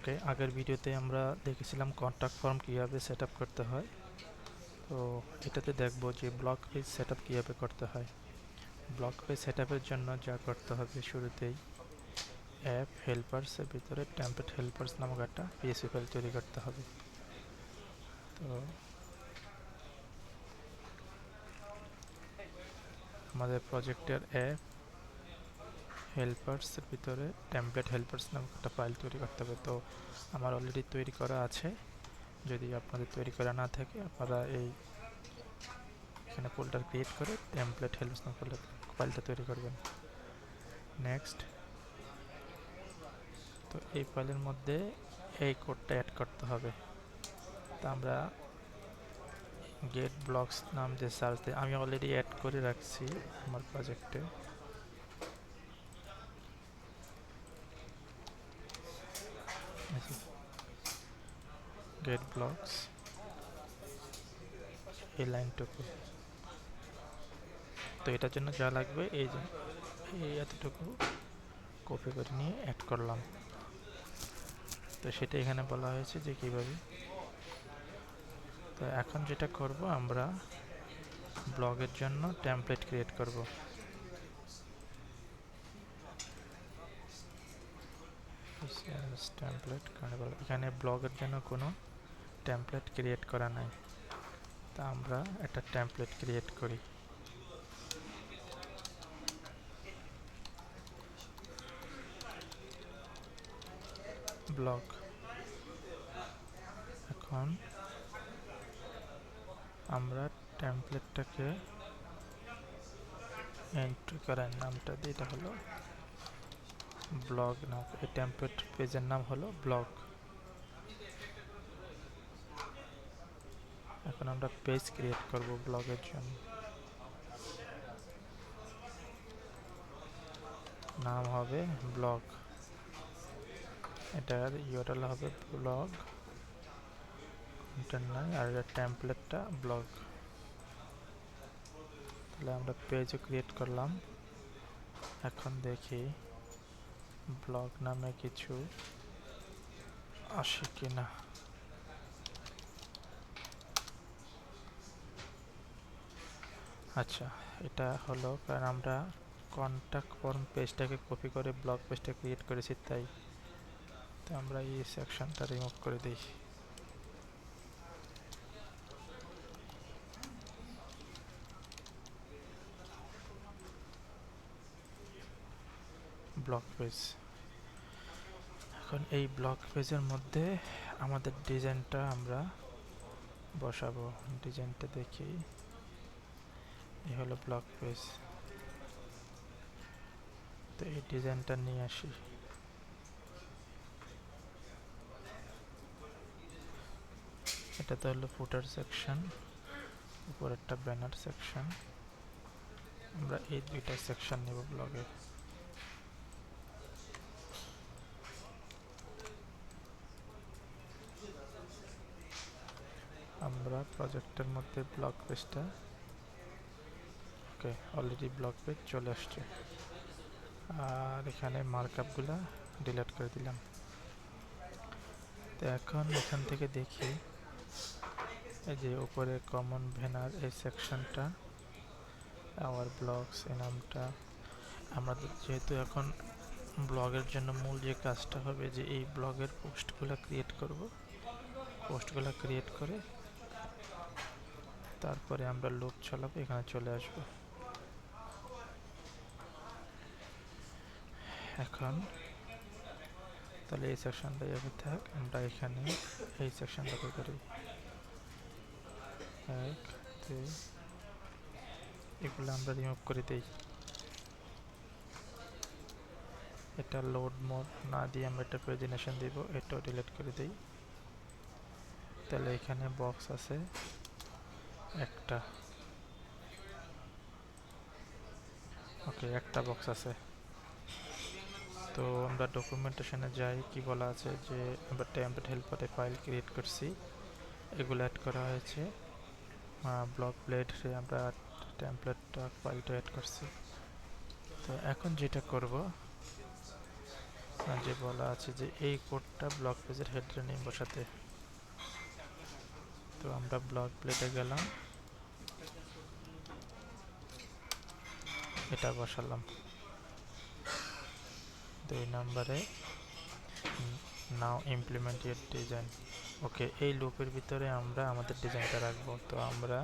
ওকে, আগের ভিডিওতে আমরা দেখেছিলাম কন্ট্যাক্ট ফর্ম কীভাবে সেট আপ করতে হয়। তো এটাতে দেখব যে ব্লক পেজ সেট আপ কীভাবে করতে হয়। ব্লক পেজ সেট আপের জন্য যা করতে হবে, শুরুতেই অ্যাপ হেল্পার্সের ভিতরে টেমপ্লেট হেল্পার্স নামক একটা পিএসপি ফাইল তৈরি করতে হবে। তো আমাদের প্রজেক্টের অ্যাপ হেল্পার্সের ভিতরে টেমপ্লেট হেল্পার্স নামক একটা ফাইল তৈরি করতে হবে। তো আমার অলরেডি তৈরি করা আছে। যদি আপনাদের তৈরি করা না থাকে, আপনারা এখানে ফোল্ডার ক্রিয়েট করে টেমপ্লেট হেল্পার্স নামক ফাইলটা তৈরি করবেন। নেক্সট, তো এই ফাইলের মধ্যে এই কোডটা অ্যাড করতে হবে। তো আমরা গেট ব্লকস নাম যে সার্চ দিয়ে আমি অলরেডি অ্যাড করে রাখছি আমার প্রজেক্টে। গেট ব্লকস এই লাইনটুকু। তো এটার জন্য যা লাগবে এই যে এতটুকু কপি করে নিয়ে অ্যাড করলাম। তো সেটা এখানে বলা হয়েছে যে কীভাবে। তো এখন যেটা করব, আমরা ব্লগের জন্য টেমপ্লেট ক্রিয়েট করব। টেমপ্লেট এখানে ব্লগের জন্য কোনো টেমপ্লেট ক্রিয়েট করা নাই। তা আমরা একটা টেমপ্লেট ক্রিয়েট করি। ব্লগ, এখন আমরা টেমপ্লেটটাকে এন্ট্রি করার নামটা দিই, এটা হলো ব্লগ নাম। এই টেমপ্লেট পেজের নাম হলো ব্লগ। এখন আমরা পেজ ক্রিয়েট করব ব্লগের জন্য। নাম হবে ব্লগ, এটার ইউআরএল হবে ব্লগ নাই, আর এর টেমপ্লেটটা ব্লগ। তাহলে আমরা পেজও ক্রিয়েট করলাম। এখন দেখি ব্লগ নামে কিছু আসে কিনা। আচ্ছা, এটা হলো কারণ আমরা কন্ট্যাক্ট ফর্ম পেজটাকে কপি করে ব্লগ পেজটা ক্রিয়েট করেছি, তাই তো আমরা এই সেকশনটা রিমুভ করে দিই। ব্লগ পেজ, এখন এই ব্লগ পেজের মধ্যে আমাদের ডিজাইনটা আমরা বসাবো। ডিজাইনটা দেখি, এই হলো ব্লগ পেজ। তো এই ডিজাইনটা নিয়ে আসি। এটা তো হলো ফুটার সেকশন, উপর একটা ব্যানার সেকশন। আমরা এই দুইটা সেকশন নেব ব্লগের। আমরা প্রজেক্টের মধ্যে ব্লগ পেজটা, ওকে, অলরেডি ব্লগ পেজ চলে আসছে। আর এখানে মার্কআপগুলা ডিলিট করে দিলাম। তো এখন এখান থেকে দেখি, এই যে উপরে কমন ব্যানার এই সেকশনটা, আওয়ার ব্লগস এই নামটা, আমাদের যেহেতু এখন ব্লগের জন্য মূল যে কাজটা হবে যে এই ব্লগের পোস্টগুলো ক্রিয়েট করব। পোস্টগুলো ক্রিয়েট করে তারপরে আমরা লুপ চালাবো, এখানে চলে আসবো। এখন তাহলে এই সেকশনটা এভাবে থাক, আমরা এখানে এই সেকশনটাকে করি 1 2, এগুলো আমরা রিমুভ করে দিই। এটা লোড মোড না দিয়ে আমরা একটা প্রেজেন্টেশন দিব, এটাও ডিলিট করে দিই। তাহলে এখানে বক্স আছে একটা, ওকে, একটা বক্স আছে। তো আমরা ডকুমেন্টেশনে যাই, কি বলা আছে যে আমরা টেমপ্লেট হেল্পারে ফাইল ক্রিয়েট করছি, এগুলো অ্যাড করা হয়েছে। ব্লক প্লেটে আমরা টেমপ্লেটটা ফাইলটা অ্যাড করছি। তো এখন যেটা করব, যে বলা আছে যে এই কোডটা ব্লগ পেজের হেডারে নিয়ে বসাতে। তো আমরা ব্লগ প্লেটে গেলাম, এটা বসালাম 2 নম্বরে। নাও ইমপ্লিমেন্ট ইউর ডিজাইন। ওকে, এই লুপের ভিতরে আমরা আমাদের ডিজাইনটা রাখবো। তো আমরা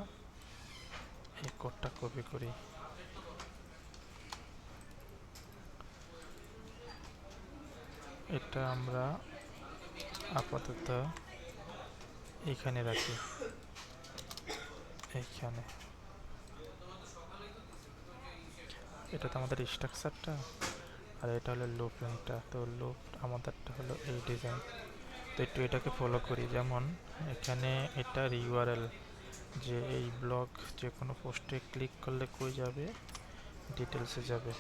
এই কোডটা কপি করি, এটা আমরা আপাতত এইখানে রাখি, এইখানে। এটা তো আমাদের স্ট্রাকচারটা, আর এটা হলো লুপিংটা। তো লুপ আমাদেরটা হলো এই ডিজাইন। তো একটু এটাকে ফলো করি। যেমন এখানে এটার ইউআরএল, যে এই ব্লগ যে কোনো পোস্টে ক্লিক করলে কই যাবে, ডিটেলসে যাবে।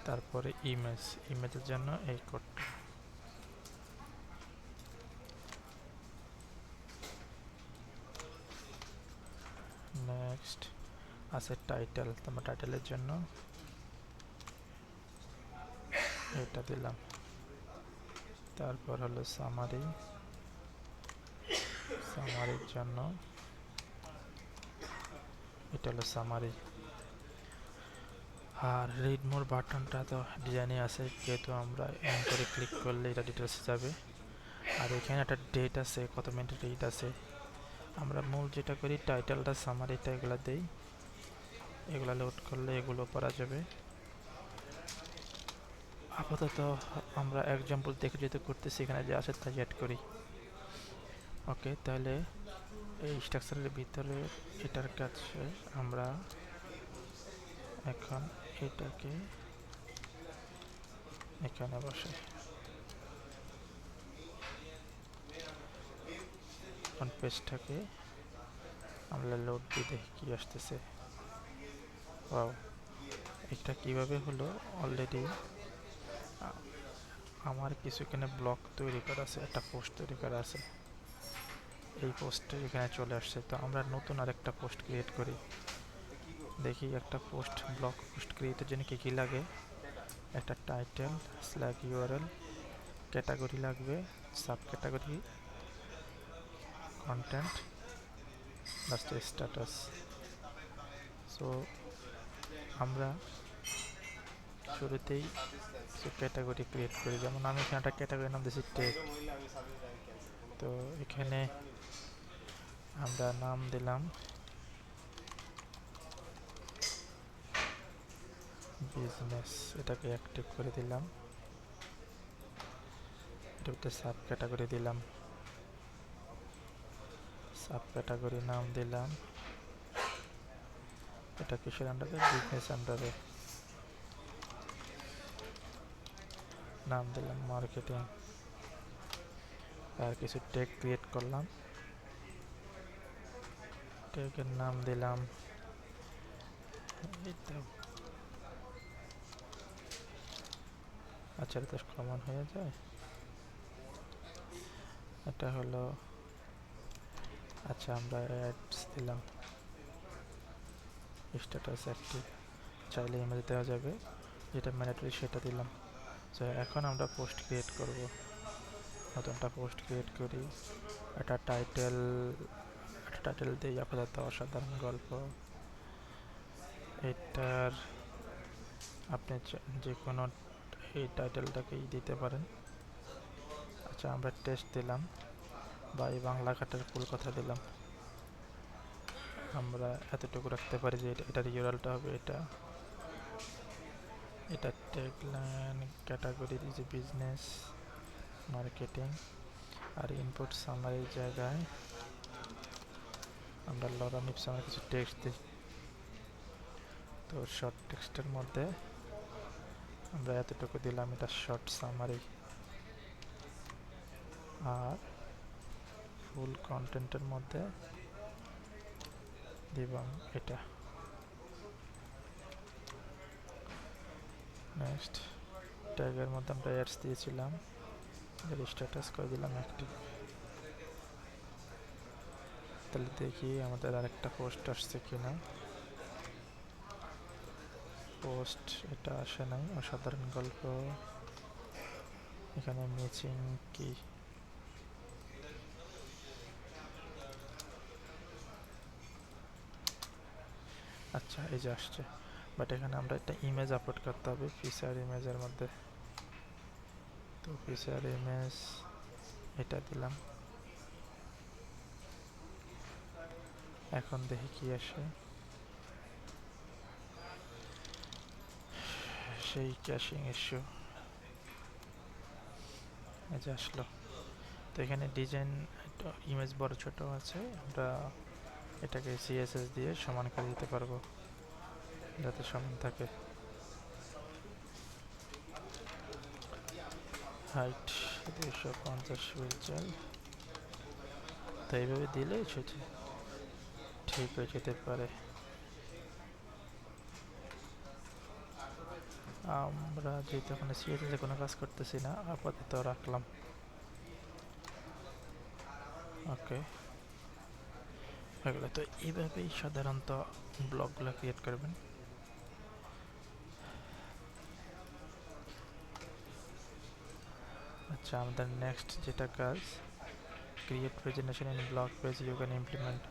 তারপরে ইমেজের জন্য এই কোডটা। নেক্সট আছে টাইটেল, তোমার টাইটেলের জন্য এটা দিলাম। তারপর হলো সামারির জন্য এটা হলো সামারি। আর রিড মোর বাটনটা তো ডিজাইনে আছে, যেহেতু আমরা এন করে ক্লিক করলে এটা ডিটেলসে যাবে। আর এখানে একটা ডেট আছে, কত মিনিট রিড আছে। আমরা মূল যেটা করি, টাইটেলটা সামারিটা এগুলো দেই, এগুলো লোড করলে এগুলো করা যাবে। আপাতত আমরা এক্সাম্পল দেখে যেহেতু করতেছি, এখানে যে আছে তাই অ্যাড করি। ওকে, তাহলে এই স্ট্রাকচারের ভিতরে এটার কাছে আমরা এখন এটাকে এখানে বসাই। এখন পেজটাকে আমরা লোড দিয়ে দেখি কি আসতেছে। ওয়াও, এটা কিভাবে হলো, অলরেডি আমার কিছু এখানে ব্লক তৈরি করা আছে, একটা পোস্ট তৈরি করা আছে, এই পোস্টে এখানে চলে আসছে। তো আমরা নতুন আরেকটা পোস্ট ক্রিয়েট করি। দেখি একটা পোস্ট, ব্লক পোস্ট ক্রিয়েটের জন্য কী কী লাগে। একটা টাইটেল স্ল্যাগ ইউআরএল, ক্যাটাগরি লাগবে, sub category, content, last status. So আমরা শুরুতেই কিছু ক্যাটাগরি ক্রিয়েট করি। যেমন আমি এখানে একটা ক্যাটাগরি নাম দিয়েছি টেক। তো এখানে আমরা নাম দিলাম বিজনেস, এটাকে অ্যাক্টিভ করে দিলাম। এটাতে সাব ক্যাটাগরি দিলাম, সাব ক্যাটাগরি নাম দিলাম, এটা কিসের আন্ডারে, বিজনেস আন্ডারে। নাম দিলাম মার্কেটিং। আর কিছু ট্যাগ ক্রিয়েট করলাম, ট্যাগের নাম দিলাম এটা। আচ্ছা, এটা তো কমন হয়ে যায়। এটা হলো, আচ্ছা আমরা অ্যাডস দিলাম, স্ট্যাটাস অ্যাক্টিভ, চাইলে ইমেজ দেওয়া যাবে, যেটা ম্যান্ডেটরি সেটা দিলাম। তো এখন আমরা পোস্ট ক্রিয়েট করব। নতুনটা পোস্ট ক্রিয়েট করি। একটা টাইটেল দিই আপাতত অসাধারণ গল্প। এটার আপনি যে কোনো এই টাইটেলটাকেই দিতে পারেন। আচ্ছা, আমরা টেস্ট দিলাম, বা এই বাংলা ঘাটের ফুল কথা দিলাম। আমরা এতটুকু রাখতে পারি যে এটার ইউআরএলটা হবে এটা। এটা ট্যাগলাইন, ক্যাটাগরি যে বিজনেস, মার্কেটিং। আর ইনপুট সামারির জায়গায় আমরা লরেন ইপসনের কিছু টেক্সট দিই। তো শর্ট টেক্সটের মধ্যে আমরা এতটুকু দিলাম, এটা শর্ট সামারি। আর ফুল কন্টেন্টের মধ্যে দিলাম এটা। নেক্সট ট্যাগের মধ্যে আমরা অ্যাডস দিয়েছিলাম, এর স্ট্যাটাস করে দিলাম অ্যাক্টিভ। তাহলে দেখি আমাদের আরেকটা পোস্ট আসছে কিনা। পোস্ট এটা আসে নাই, অসাধারণ গল্প। এখানে মিচিং কি, আচ্ছা এই যে আসছে, বাট এখানে আমরা একটা ইমেজ আপলোড করতে হবে ফিচার ইমেজের মধ্যে। তো ফিচার ইমেজ এটা দিলাম, এখন দেখি কি আসে। সেই ক্যাশিং ইস্যু, এই যে আসলো। তো এখানে ডিজাইন ইমেজ বড় ছোট আছে, আমরা এটাকে সিএসএস দিয়ে সমান করে দিতে পারবো যাতে সমান থাকে। হাইট 250 পিক্সেল, তো এইভাবে দিলে সেটা ঠিক হয়ে যেতে পারে। আমরা যেহেতু ওখানে সিএসএসে কোনো কাজ করতেছি না, আপাতত রাখলাম। ওকে হয়ে গেল। তো এইভাবেই সাধারণত ব্লগগুলো ক্রিয়েট করবেন। আচ্ছা, আমাদের নেক্সট যেটা কাজ, create presentation in blog page you can implement.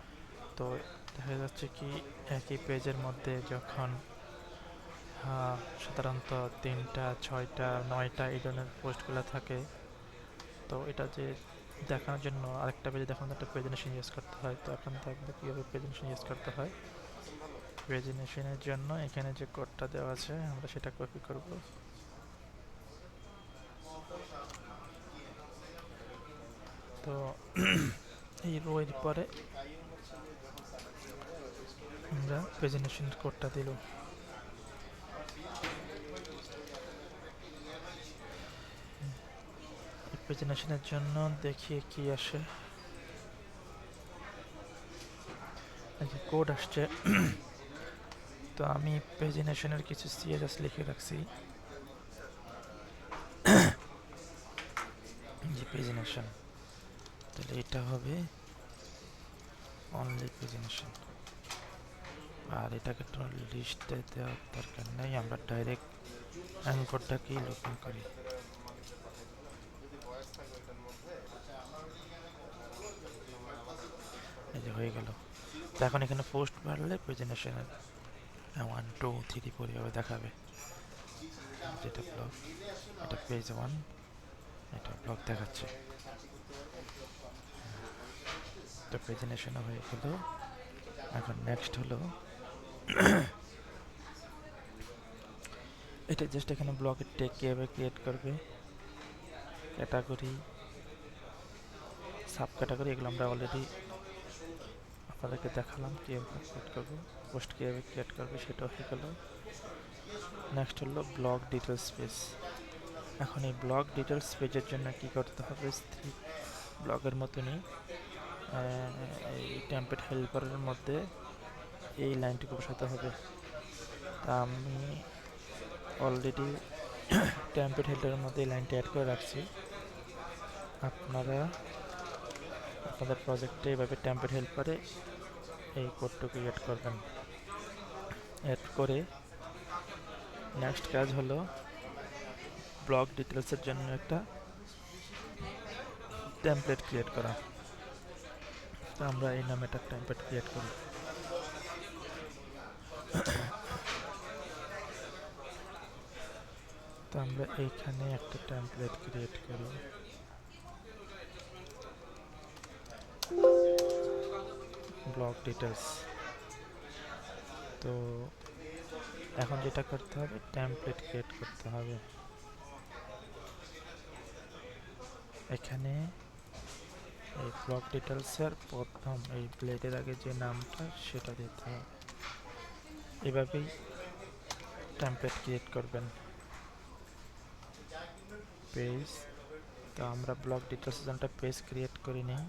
তো দেখা যাচ্ছে কি একই পেজের মধ্যে যখন সাধারণত 3টা 6টা 9টা এই ধরনের পোস্টগুলো থাকে, তো এটা যে দেখানোর জন্য আরেকটা পেজে দেখানোর একটা প্রেজেন্টেশন ইউজ করতে হয়। তো এখন দেখবো কীভাবে প্রেজেন্টেশন ইউজ করতে হয়। প্রেজেন্টেশনের জন্য এখানে যে কোডটা দেওয়া আছে আমরা সেটা কপি করব। তো এই রো এর পরে আমরা প্রেজেন্টেশন কোডটা দিল। প্রেজেন্টেশনের জন্য দেখি কি আসে। কোড আসছে। তো আমি প্রেজেন্টেশনের কিছু সিএসএস লিখে রাখছি। যে প্রেজেন্টেশন, তাহলে এটা হবে অনলি প্রেজেন্টেশন, আর এটাকে তো লিস্টে দেওয়ার দরকার নেই, আমরা ডাইরেক্ট অ্যাঙ্করটাকেই লোকেন করি। এই যে হয়ে গেল। তো এখন এখানে পোস্ট বাড়লে প্রেজেন্টেশনের 1 2 3 4 এভাবে দেখাবে। যেটা ব্লগ, এটা পেজ 1, এটা ব্লগ দেখাচ্ছে। তো প্রেজেন্টেশনও হয়ে গেল। এখন নেক্সট হলো এটা জাস্ট এখানে ব্লগের টেক কীভাবে ক্রিয়েট করবে, ক্যাটাগরি, সাব ক্যাটাগরি, এগুলো আমরা অলরেডি আপনাদেরকে দেখালাম কীভাবে ক্রিয়েট করবো। পোস্ট কীভাবে ক্রিয়েট করবে সেটা হয়ে গেল। নেক্সট হলো ব্লগ ডিটেলস পেজ। এখন এই ব্লগ ডিটেলস পেজের জন্য কি করতে হবে, ব্লগের মতনই এই টেমপ্লেট হেল্পারের মধ্যে এই লাইনটিকে বসাতে হবে। তা আমি অলরেডি টেমপ্লেট হেল্পারের মধ্যে এই লাইনটি অ্যাড করে রাখছি। আপনারা আপনাদের প্রজেক্টে এভাবে টেমপ্লেট হেল্পারে এই কোডটুকু অ্যাড করবেন। অ্যাড করে নেক্সট কাজ হলো ব্লগ ডিটেলসের জন্য একটা টেমপ্লেট ক্রিয়েট করা। তো আমরা এই নামে একটা টেমপ্লেট ক্রিয়েট করি। তো আমরা এইখানে একটা টেমপ্লেট ক্রিয়েট করি। Blog details. তো এখন যেটা করতে হবে, টেমপ্লেট ক্রিয়েট করতে হবে। এখানে এই ব্লগ ডিটেলসের প্রথম এই ব্লেডের আগে যে নামটা সেটা দিতে হবে। এভাবেই টেমপ্লেট ক্রিয়েট করবেন। পেজ, তো আমরা ব্লগ ডিটেলসের জন্য একটা পেজ ক্রিয়েট করে নিই।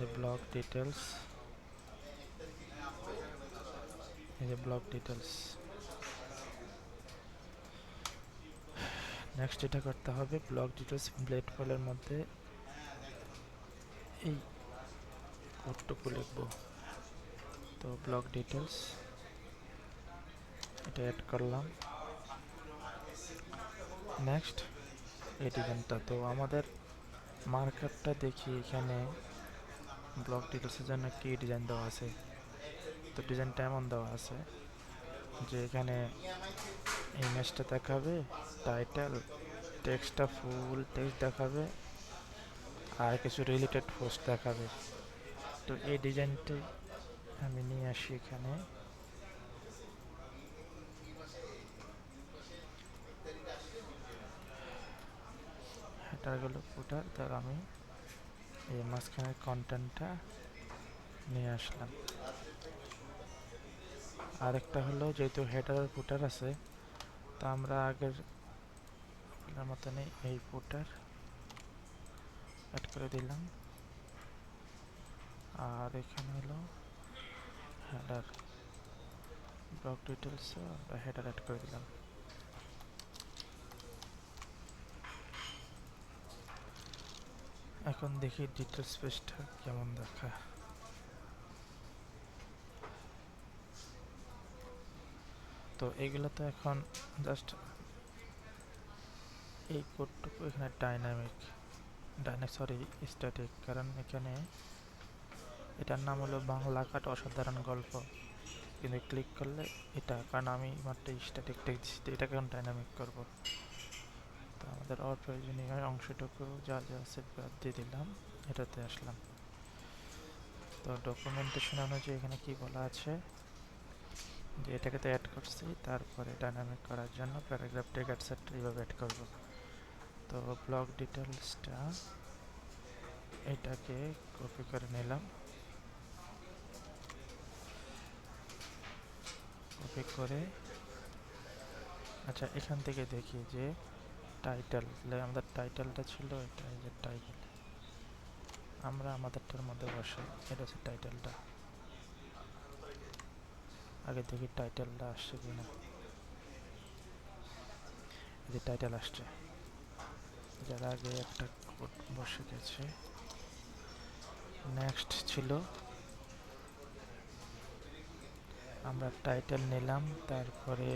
এই ব্লগ ডিটেলস, এই যে ব্লগ ডিটেলস। নেক্সট যেটা করতে হবে, ব্লগ ডিটেলস ব্লেড ফাইলের মধ্যে এই কোডটুকু লিখব। তো ব্লগ ডিটেলস এটা অ্যাড করলাম। নেক্সট এই ডিজাইনটা, তো আমাদের মার্কআপটা দেখি এখানে ব্লক ডিটেলসের জন্য কি ডিজাইন দেওয়া আছে। তো ডিজাইনটা এমন দেওয়া আছে যে এখানে ইমেজটা দেখাবে, টাইটেল টেক্সটটা ফুল টেক্সট দেখাবে, আর কিছু রিলেটেড পোস্ট দেখাবে। তো এই ডিজাইনটাই আমি নিয়ে আসি এখানে। হেডারগুলো ফুটার, তার আমি এই মাঝখানের কন্টেন্টটা নিয়ে আসলাম। আরেকটা হলো, যেহেতু হেডার আর ফুটার আছে, তো আমরা আগের মতনই এই ফুটার অ্যাড করে দিলাম। আর এখানে হলো হেডার, ব্লক ডিটেলস বা হেডার অ্যাড করে দিলাম। এখন দেখি ডিটেলস পেজটা কেমন দেখায়। তো এগুলো তো এখন জাস্ট এই কোডটুকু এখানে সরি স্ট্যাটিক, কারণ এখানে এটার নাম হলো বাংলা কাট অসাধারণ গল্প, কিন্তু ক্লিক করলে এটা, কারণ আমি মাত্র স্ট্যাটিক টেক্সট দিচ্ছি, এটাকে এখন ডাইনামিক করব। তো আমাদের অপ্রয়োজনীয় অংশটুকু যা যা আছে বাদ দিয়ে দিলাম, এটাতে আসলাম। তো ডকুমেন্টেশন অনুযায়ী এখানে কি বলা আছে যে এটাকে তো অ্যাড করছি, তারপরে ডাইনামিক করার জন্য প্যারাগ্রাফ টেক এটসেট্রা এইভাবে অ্যাড করব। তো ব্লক ডিটেলসটা এটাকে কপি করে নিলাম, কপি করে আচ্ছা এখান থেকে দেখি যে টাইটেল, আমাদের টাইটেলটা ছিল এটা, এই যে টাইটেল আমরা আমাদেরটার মধ্যে বসাই, এটা হচ্ছে টাইটেলটা। আগে দেখি টাইটেলটা আসছে কিনা। এই যে টাইটেল আসছে, যার আগে একটা কোড বসে গেছে। নেক্সট ছিল আমরা টাইটেল নিলাম, তারপরে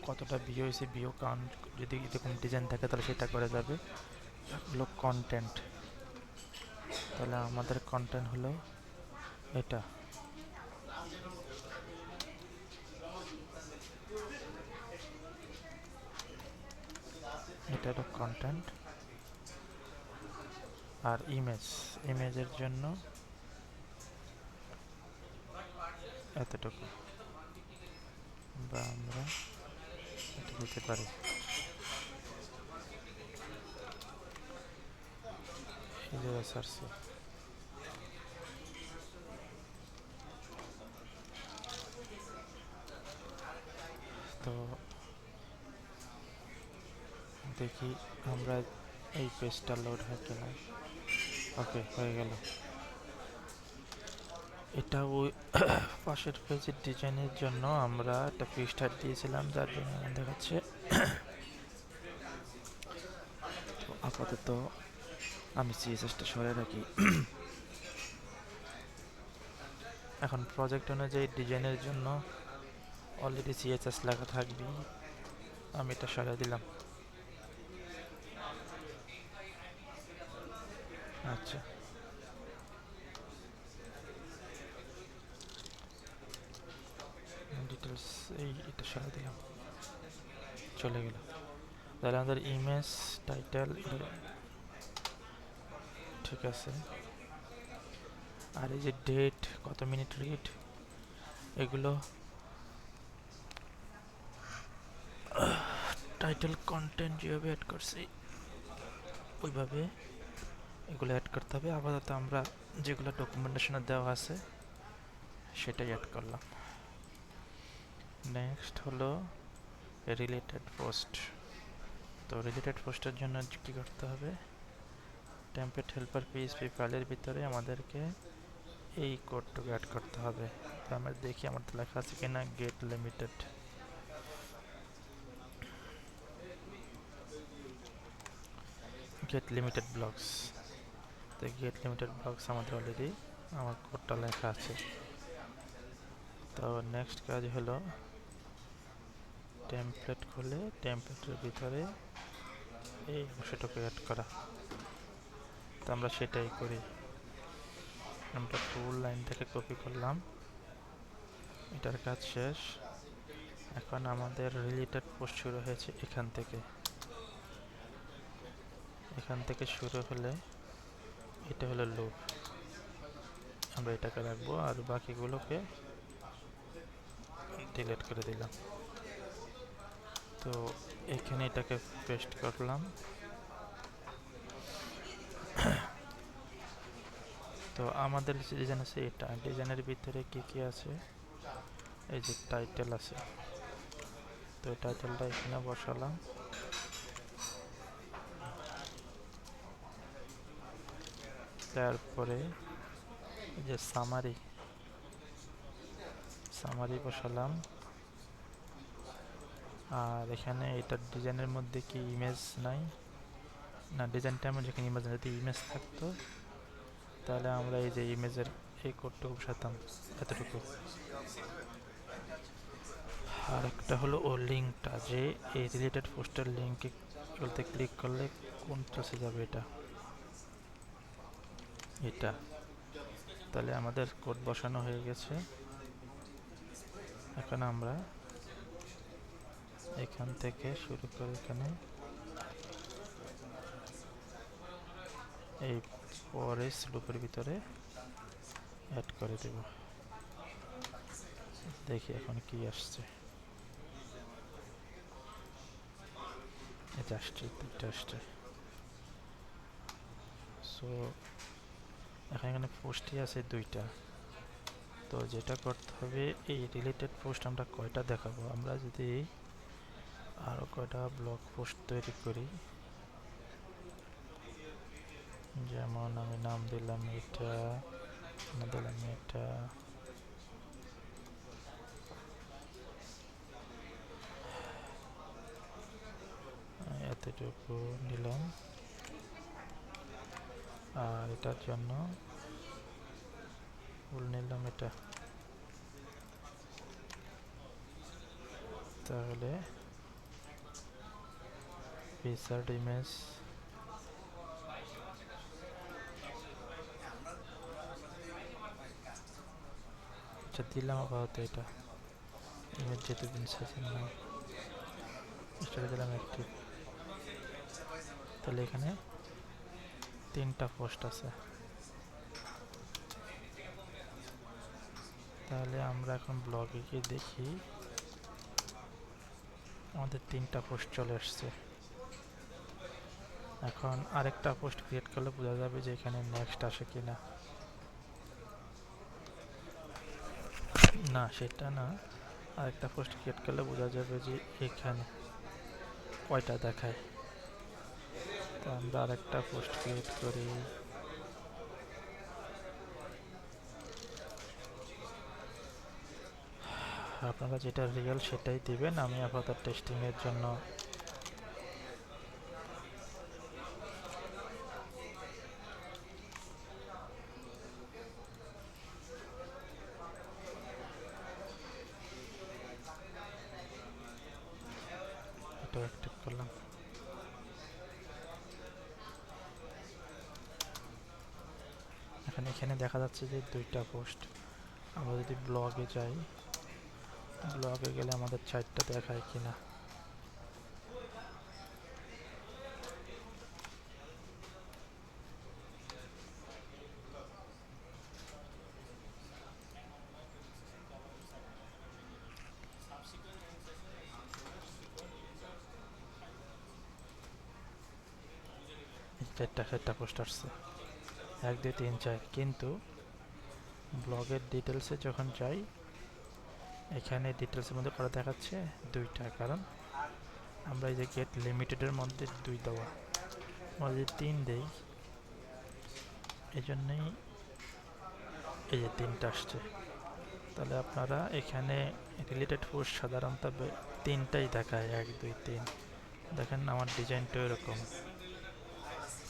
কতটা ভিউ হয়েছে, ভিউ কাউন্ট যদি এরকম ডিজাইন থাকে তাহলে সেটা করে যাবে। হলো কন্টেন্ট, তাহলে আমাদের কন্টেন্ট হলো এটা। এটা হলো কন্টেন্ট। আর ইমেজের জন্য এতটুকু, বা আমরা এটা দিতে পারি। তো দেখি আমরা এই পেজটা লোড হয় কিনা। ওকে, হয়ে গেল। এটা ওই পাশের পেজের ডিজাইনের জন্য আমরা একটা পৃষ্ঠা দিয়েছিলাম, যার জন্য দেখাচ্ছে। তো আপাতত আমি সিএসএসটা সরিয়ে রাখি। এখন প্রজেক্ট অনুযায়ী ডিজাইনের জন্য অলরেডি সিএসএস লেখা থাকবে, আমি এটা সরিয়ে দিলাম। আচ্ছা, ডিটেলস এটা সরিয়ে দিলাম, চলে গেল। তাহলে আমাদের ইমেজ টাইটেল ঠিক আছে। আর এই যে ডেট, কত মিনিট রিড, এগুলো টাইটেল কন্টেন্ট যেভাবে অ্যাড করছি ওইভাবে এগুলো অ্যাড করতে হবে। আপাতত আমরা যেগুলো ডকুমেন্টেশনে দেওয়া আছে সেটাই অ্যাড করলাম। নেক্সট হলো রিলেটেড পোস্ট। তো রিলেটেড পোস্টের জন্য কী করতে হবে, টেমপ্লেট হেল্পার পিএইচপি ফাইলের ভিতরে আমাদেরকে এই কোডটুকু অ্যাড করতে হবে। তো আমরা দেখি আমাদের লেখা আছে কিনা, গেট লিমিটেড ব্লকস। তো গেট লিমিটেড ব্লকস আমাদের অলরেডি আমার কোডটা লেখা আছে। তো নেক্সট কাজ হলো টেমপ্লেট খুলে টেমপ্লেটের ভিতরে এই অংশটুকু অ্যাড করা। তো আমরা সেটাই করি। আমরা ফুল লাইনটাকে কপি করলাম, এটার কাজ শেষ। এখন আমাদের রিলেটেড পোস্ট শুরু হয়েছে এখান থেকে। এখান থেকে শুরু হলে এটা হলো লুপ, আমরা এটাকে রাখবো আর বাকিগুলোকে ডিলিট করে দিলাম। তো এখানে এটাকে পেস্ট করলাম। তো আমাদের ডিজাইন আছে এটা, ডিজাইনের ভিতরে কি কি আছে, এই যে টাইটেল আছে, তো টাইটেলটা এখানে বসালাম। তারপরে এই যে সামারি বসালাম। আর এখানে এটার ডিজাইনের মধ্যে কি ইমেজ নাই, না ডিজাইনটা আমরা যেখানে ইমেজ, যদি ইমেজ থাকতো তাহলে আমরা এই যে ইমেজের এই কোডটুকু বসাতাম, এতটুকু। আর একটা হলো ও লিঙ্কটা, যে এই রিলেটেড পোস্টের লিঙ্কে বলতে ক্লিক করলে কোন চলে যাবে, এটা। তাহলে আমাদের কোড বসানো হয়ে গেছে। এখন আমরা এখান থেকে শুরু করে এখানে এই পরে লুপের ভিতরে অ্যাড করে দেব। দেখি এখন কি আসছে। এটা আসছে, দুইটা আসছে। সো এখানে পোস্টই আছে দুইটা। তো যেটা করতে হবে, এই রিলেটেড পোস্ট আমরা কয়টা দেখাবো, আমরা যদি আরও কয়টা ব্লগ পোস্ট তৈরি করি, যেমন আমি নাম দিলাম এটা, দিলাম এটা, এতটুকু নিলাম। আর এটার জন্য ফুল নিলাম এটা। তাহলে ফিচার্ড ইমেজ, আচ্ছা দিলাম আপাতত এটা ইমেজ, যেহেতু দিন সাজেন না, স্টারে দিলাম একটি। তাহলে এখানে তিনটা পোস্ট আছে। তাহলে আমরা এখন ব্লগে গিয়ে দেখি, আমাদের তিনটা পোস্ট চলে আসছে। এখন আরেকটা পোস্ট ক্রিয়েট করলে বোঝা যাবে যে এখানে নেক্সট আসে কিনা। না সেটা না, আরেকটা পোস্ট ক্রিয়েট করলে বোঝা যাবে যে এখানে কয়টা দেখায়। তো আমরা আরেকটা পোস্ট ক্রিয়েট করি। আপনারা যেটা রিয়েল সেটাই দিবেন, আমি আপাতত টেস্টিং এর জন্য এটা অ্যাক্টিভ করলাম। এখানে দেখা যাচ্ছে যে দুইটা পোস্ট। আমরা যদি ব্লগে যাই, ব্লগে গেলে আমাদের 4টা দেখায় কিনা। চারটা পোস্ট আসছে, 1 2 3 4। কিন্তু ব্লগের ডিটেলসে যখন যাই, এখানে ডিটেলসের মধ্যে করা দেখাচ্ছে দুইটা, কারণ আমরা এই যে গেট লিমিটেডের মধ্যে 2 দেওয়া, আমরা যদি 3 দেই, এই জন্যই এই যে 3টা আসছে। তাহলে আপনারা এখানে রিলেটেড পোস্ট সাধারণত 3টাই দেখায়, 1 2 3। দেখেন আমার ডিজাইনটা এরকম।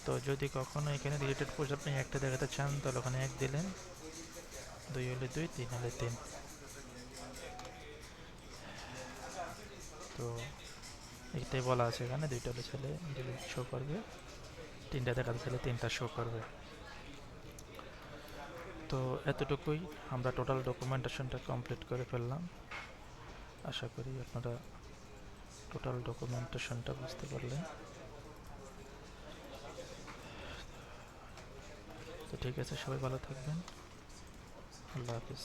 তো যদি কখনো এখানে রিলেটেড পোস্ট আপনি একটা দেখাতে চান, তাহলে ওখানে 1 দিলেন, 2 হলে 2, 3 হলে 3। তো এইটাই বলা আছে এখানে, দুইটা ছেলে ডিলিট শো করবে, তিনটা দেখাতে ছেলে তিনটা শো করবে। তো এতটুকুই, আমরা টোটাল ডকুমেন্টেশনটা কমপ্লিট করে ফেললাম। আশা করি আপনারা টোটাল ডকুমেন্টেশনটা বুঝতে পারলেন। তো ঠিক আছে, সবাই ভালো থাকবেন। আল্লাহ হাফিজ।